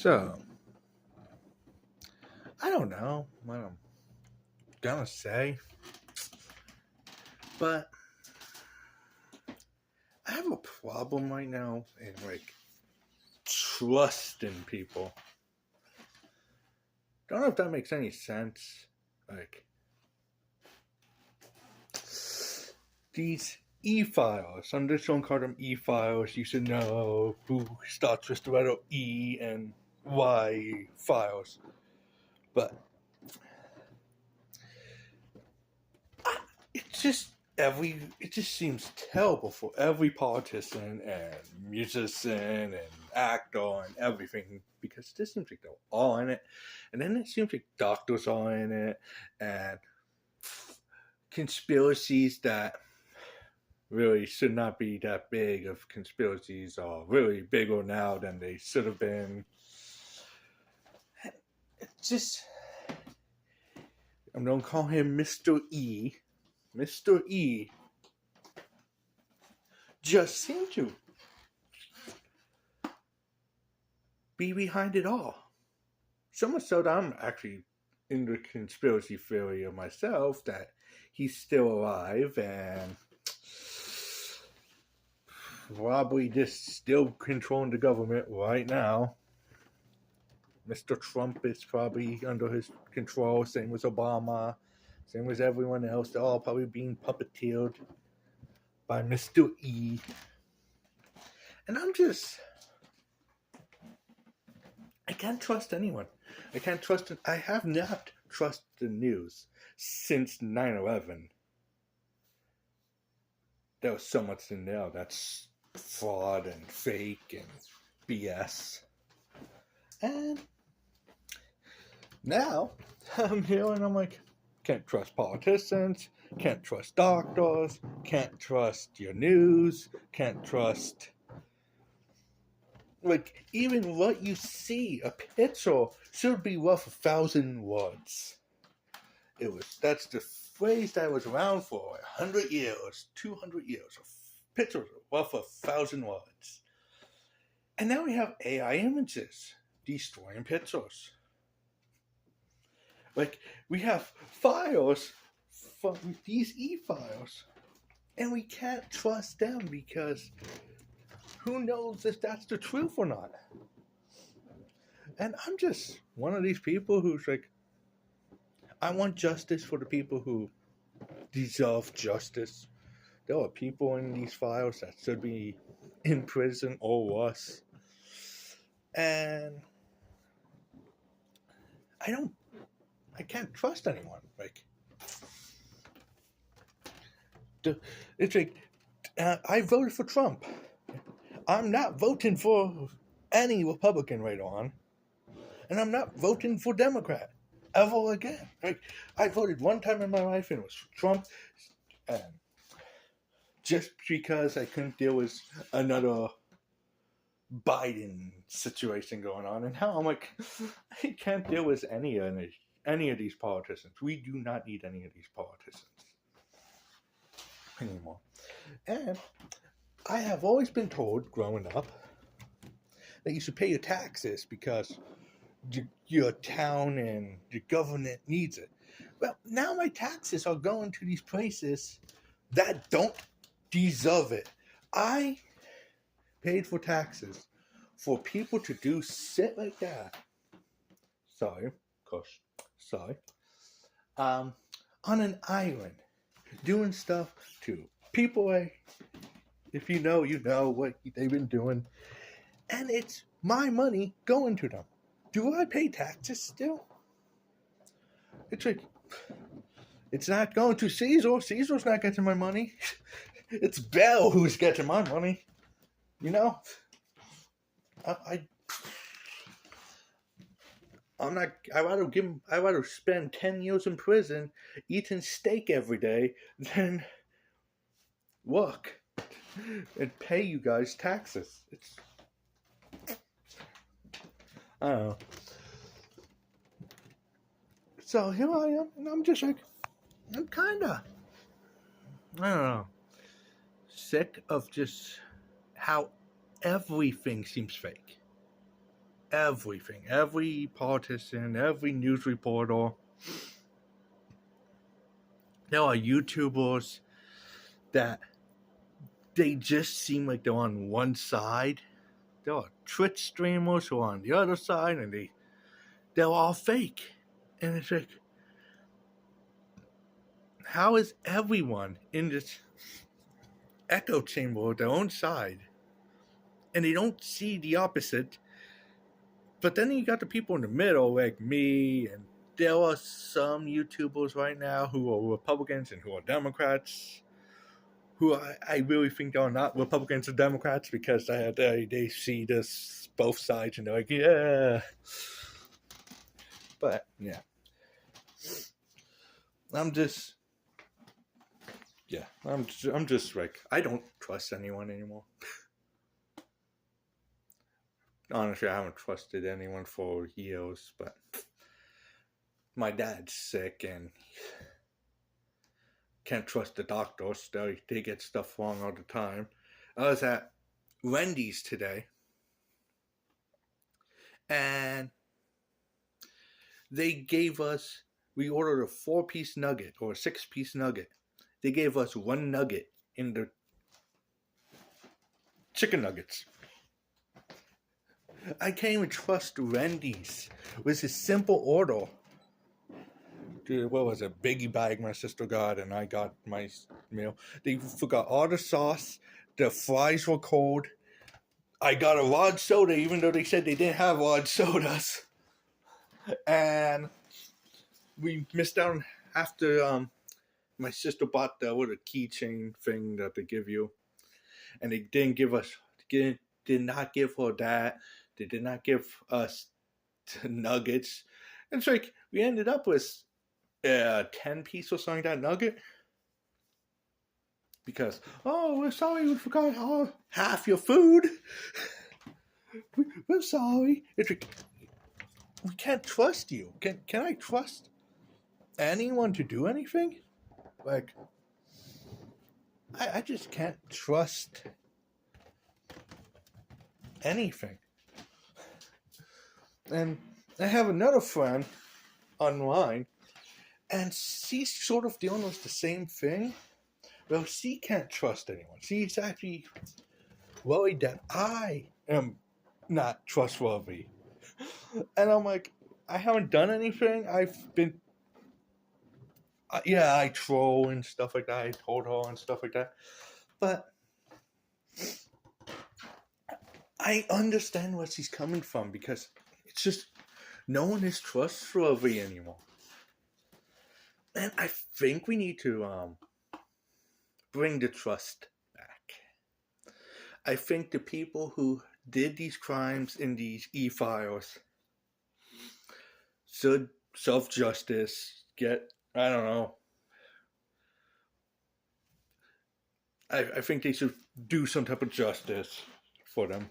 So, I don't know what I'm gonna say, but I have a problem right now in trusting people. Don't know if that makes any sense. Like these e-files, I'm just gonna call them e-files. You should know who starts with the letter E and Y files, but it just it just seems terrible for every politician and musician and actor and everything because it just seems like they're all in it, and then it seems like doctors are in it and conspiracies that really should not be that big of conspiracies are really bigger now than they should have been. It's just I'm gonna call him Mr. E. Mr. E just seemed to be behind it all. So much so that I'm actually in the conspiracy theory of myself that he's still alive and probably just still controlling the government right now. Mr. Trump is probably under his control, same with Obama, same with everyone else. They're all probably being puppeteered by Mr. E. And I can't trust anyone. I can't trust it. I have not trusted the news since 9/11. There was so much in there that's fraud and fake and BS. And now I'm here and I'm like, can't trust politicians, can't trust doctors, can't trust your news, can't trust. Like, even what you see, a picture should be worth 1,000 words. That's the phrase that was around for 100 years, 200 years. Pictures are worth 1,000 words. And now we have AI images destroying pictures. Like, we have files from these e-files, and we can't trust them because who knows if that's the truth or not. And I'm just one of these people who's like, I want justice for the people who deserve justice. There are people in these files that should be in prison or worse. And I can't trust anyone. Like, it's like, I voted for Trump. I'm not voting for any Republican right on. And I'm not voting for Democrat ever again. Like, I voted one time in my life and it was for Trump. And just because I couldn't deal with another Biden situation going on. And now I'm like, I can't deal with any of these politicians. We do not need any of these politicians anymore. And I have always been told growing up that you should pay your taxes because your town and your government needs it. Well, now my taxes are going to these places that don't deserve it. I paid for taxes for people to do shit like that. Sorry, on an island, doing stuff to people if you know what they've been doing, and it's my money going to them. Do I pay taxes still? It's like, it's not going to Caesar. Caesar's not getting my money. It's Bell who's getting my money. You know? I'm not. I rather spend 10 years in prison eating steak every day than work and pay you guys taxes. I don't know. So here I am, and I'm just like, I'm kinda, I don't know, sick of just how everything seems fake. everything. Every politician, every news reporter. There are YouTubers that they just seem like they're on one side. There are Twitch streamers who are on the other side, and they're all fake. And it's like, how is everyone in this echo chamber of their own side, and they don't see the opposite? But then you got the people in the middle, like me, and there are some YouTubers right now who are Republicans and who are Democrats, who I really think are not Republicans or Democrats, because they see this both sides and they're like, yeah. But yeah, I'm just like, I don't trust anyone anymore. Honestly, I haven't trusted anyone for years, but my dad's sick and can't trust the doctors. They get stuff wrong all the time. I was at Wendy's today, and we ordered a 4-piece nugget or a 6-piece nugget. They gave us 1 nugget in the chicken nuggets. I can't even trust Wendy's. It was a simple order. Dude, what was it? Biggie bag my sister got, and I got my meal. They forgot all the sauce. The fries were cold. I got a large soda, even though they said they didn't have large sodas. And we missed out after my sister bought the keychain thing that they give you, and they did not give her that. They did not give us nuggets. And it's like, we ended up with 10-piece or something, that nugget. Because, we're sorry, we forgot half your food. We're sorry. It's like, we can't trust you. Can I trust anyone to do anything? Like, I just can't trust anything. And I have another friend online, and she's sort of dealing with the same thing. Well, she can't trust anyone. She's actually worried that I am not trustworthy. And I'm like, I haven't done anything. I've been... I troll and stuff like that. I told her and stuff like that. But I understand where she's coming from, because it's just, no one is trustworthy anymore. And I think we need to bring the trust back. I think the people who did these crimes in these e-files should serve justice, get, I don't know. I think they should do some type of justice for them.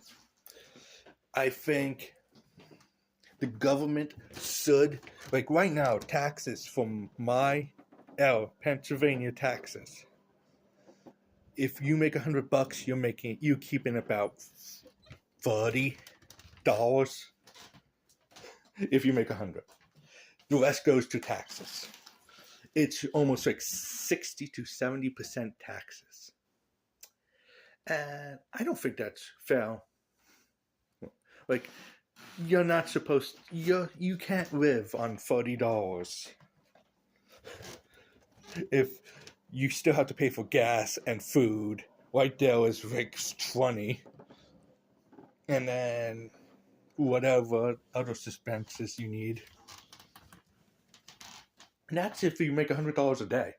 I think the government should, like right now, taxes from Pennsylvania taxes. If you make $100, you're keeping about $30. If you make 100, the rest goes to taxes. It's almost like 60 to 70% taxes, and I don't think that's fair. Like, you're not supposed. You can't live on $30 if you still have to pay for gas and food. Right there is like 20, and then whatever other expenses you need. And that's if you make $100 a day.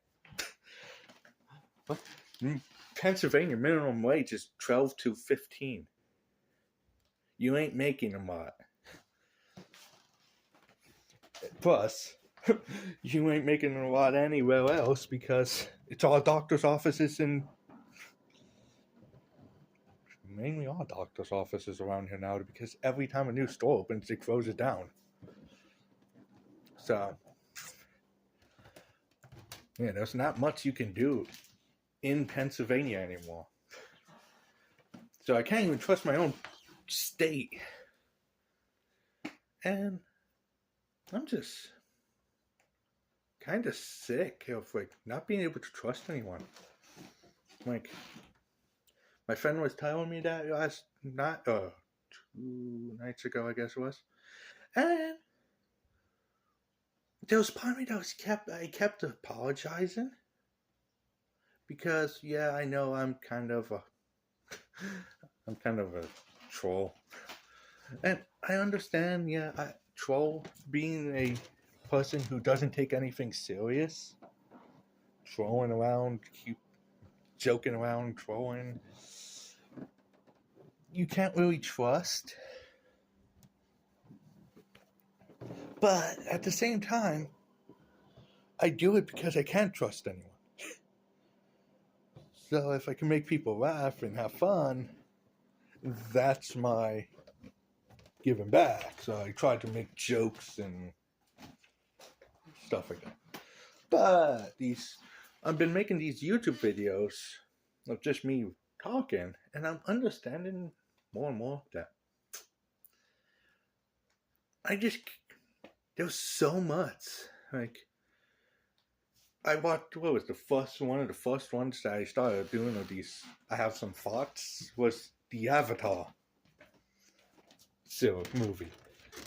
In Pennsylvania, minimum wage is $12 to $15. You ain't making a lot. Plus, you ain't making a lot anywhere else, because it's all doctor's offices and mainly all doctor's offices around here now, because every time a new store opens, it closes down. So, yeah, there's not much you can do in Pennsylvania anymore. So I can't even trust my own state. And I'm just kind of sick of like not being able to trust anyone. Like my friend was telling me that last night, 2 nights ago, I guess it was, and there was part of me that I kept apologizing because yeah, I know I'm kind of a troll, and I understand. Yeah, troll being a person who doesn't take anything serious, trolling around, keep joking around, trolling. You can't really trust. But at the same time, I do it because I can't trust anyone. So if I can make people laugh and have fun, that's my giving back. So I try to make jokes and stuff like that. But I've been making these YouTube videos of just me talking, and I'm understanding more and more that there's so much. Like, I watched, what was the first one of the first ones that I started doing of these, I have some thoughts, was the Avatar movie,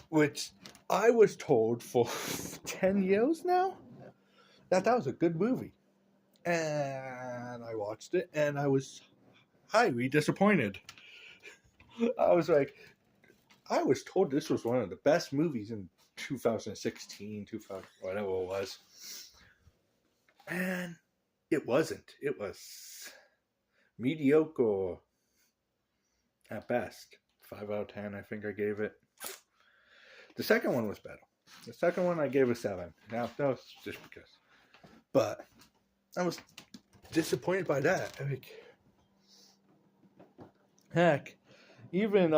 which I was told for 10 years now that was a good movie. And I watched it and I was highly disappointed. I was like, I was told this was one of the best movies in 2016, 2000, whatever it was. And it wasn't. It was mediocre at best. 5 out of 10, I think I gave it. The second one was better. The second one I gave a 7. Now, that was just because. But I was disappointed by that. Heck, even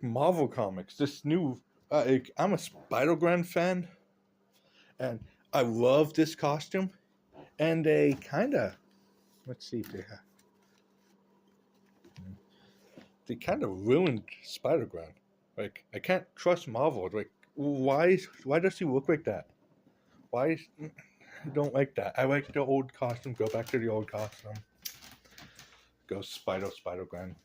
Marvel Comics, this new I'm a Spider-Gwen fan, and I love this costume, and they kind of, let's see if they kind of ruined Spider-Gwen. Like, I can't trust Marvel. Like, why does he look like that? I don't like that. I like the old costume. Go back to the old costume. Go Spider-Gwen.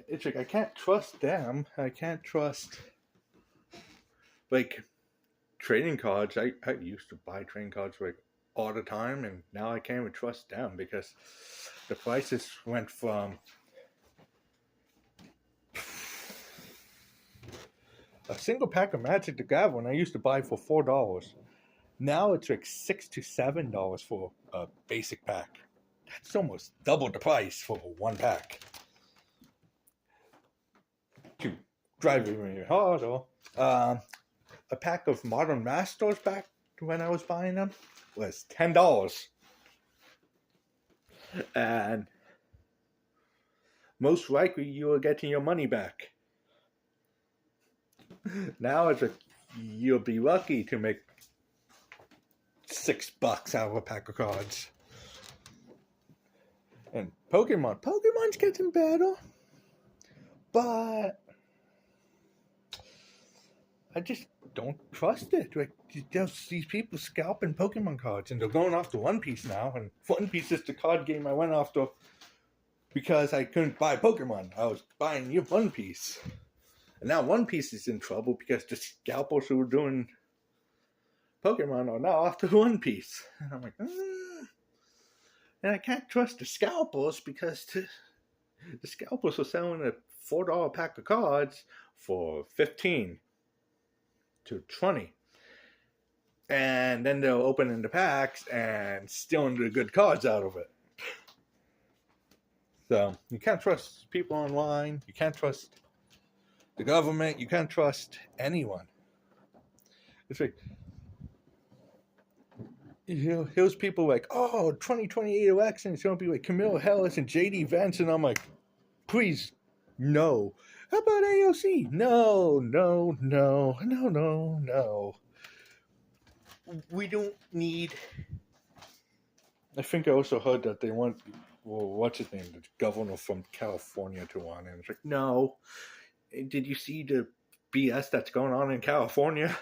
It's like I can't trust them. I can't trust trading cards. I used to buy trading cards all the time, and now I can't even trust them because the prices went from a single pack of Magic the Gathering I used to buy for $4. Now it's like $6 to $7 for a basic pack. That's almost double the price for one pack. To drive me hard, a pack of Modern Masters back when I was buying them was $10. And most likely you are getting your money back. Now you'll be lucky to make $6 out of a pack of cards. And Pokemon's getting better, but I just don't trust it. Like, there's these people scalping Pokemon cards, and they're going after One Piece now. And One Piece is the card game I went after because I couldn't buy Pokemon. I was buying One Piece. And now One Piece is in trouble because the scalpers who were doing Pokemon are now after One Piece. And I'm like, And I can't trust the scalpers because the scalpers are selling a $4 pack of cards for $15 to $20. And then they'll open in the packs and stealing the good cards out of it. So you can't trust people online. You can't trust the government. You can't trust anyone. It's like, here's people like, 2028 election, it's going to be like Camilla Harris and J.D. Vance. And I'm like, please, no. How about AOC? No. We don't need... I think I also heard that they want what's his name, the governor from California to on, and it's like, no, did you see the BS that's going on in California?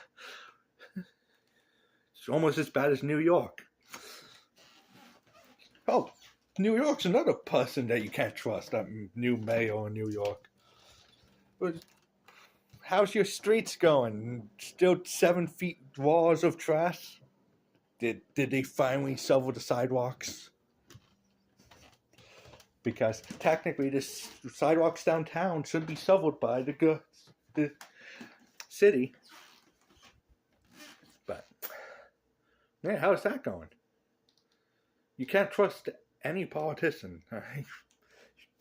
It's almost as bad as New York. Oh, New York's another person that you can't trust, that new mayor in New York. But how's your streets going? Still 7 feet walls of trash? Did they finally shovel the sidewalks? Because technically, the sidewalks downtown should be shoveled by the city. But yeah, how's that going? You can't trust any politician. You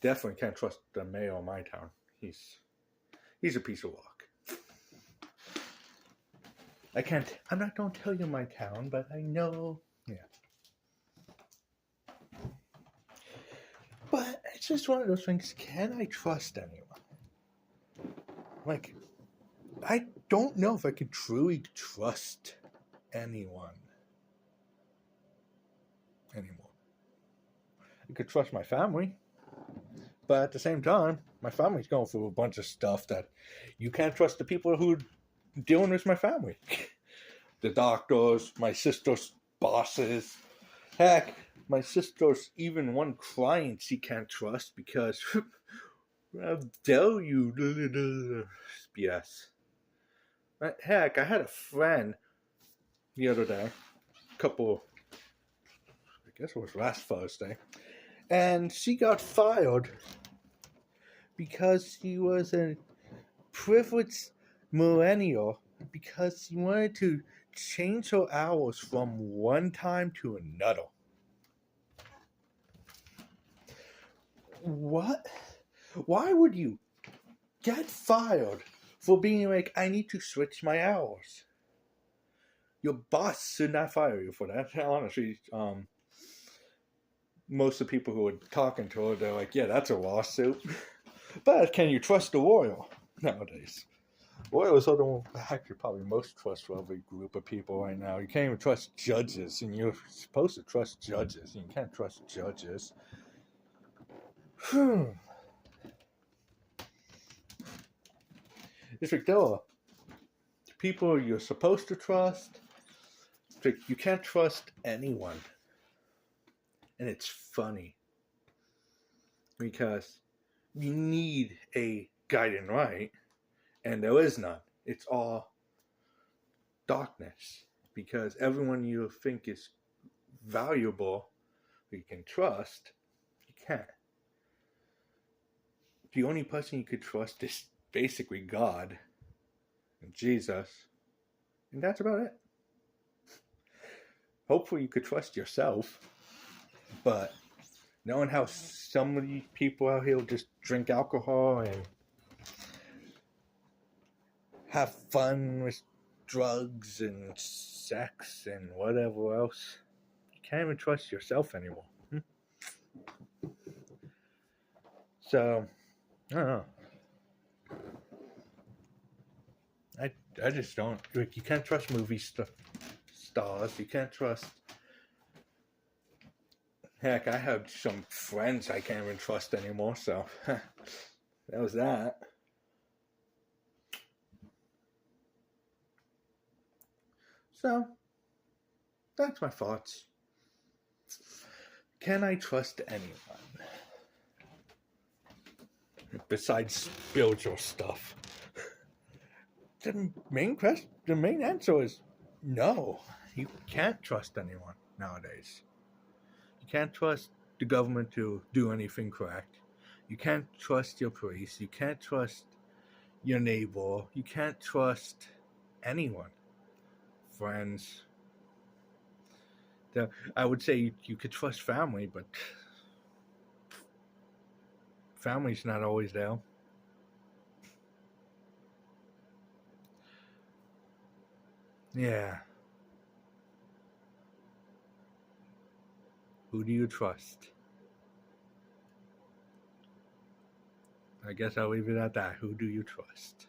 definitely can't trust the mayor of my town. He's a piece of work. I'm not going to tell you my town, but I know. Yeah. But it's just one of those things. Can I trust anyone? Like, I don't know if I can truly trust anyone anymore. I could trust my family, but at the same time, my family's going through a bunch of stuff that you can't trust the people who are dealing with my family. The doctors, my sister's bosses. Heck, my sister's even one client she can't trust because, I'll tell you, yes. Heck, I had a friend the other day, I guess it was last Thursday, and she got fired because she was a privileged millennial because she wanted to change her hours from one time to another. What? Why would you get fired for being like, I need to switch my hours? Your boss should not fire you for that. Honestly, most of the people who are talking to her, they're like, yeah, that's a lawsuit. But can you trust the royal nowadays? Royals are the actually probably most trustworthy group of people right now. You can't even trust judges, and you're supposed to trust judges, and you can't trust judges. It's like there are people you're supposed to trust. It's like you can't trust anyone. And it's funny because you need a guiding light, and there is none. It's all darkness because everyone you think is valuable, you can trust, you can't. The only person you could trust is basically God and Jesus, and that's about it. Hopefully you could trust yourself, but knowing how some of these people out here will just drink alcohol and have fun with drugs and sex and whatever else, you can't even trust yourself anymore. So, I don't know. I just don't. Like, you can't trust movie stars. You can't trust. Heck, I have some friends I can't even trust anymore. So that was that. So that's my thoughts. Can I trust anyone besides spiritual stuff? The main answer is no. You can't trust anyone nowadays. You can't trust the government to do anything correct. You can't trust your police. You can't trust your neighbor. You can't trust anyone. Friends. I would say you could trust family, but family's not always there. Yeah. Who do you trust? I guess I'll leave it at that. Who do you trust?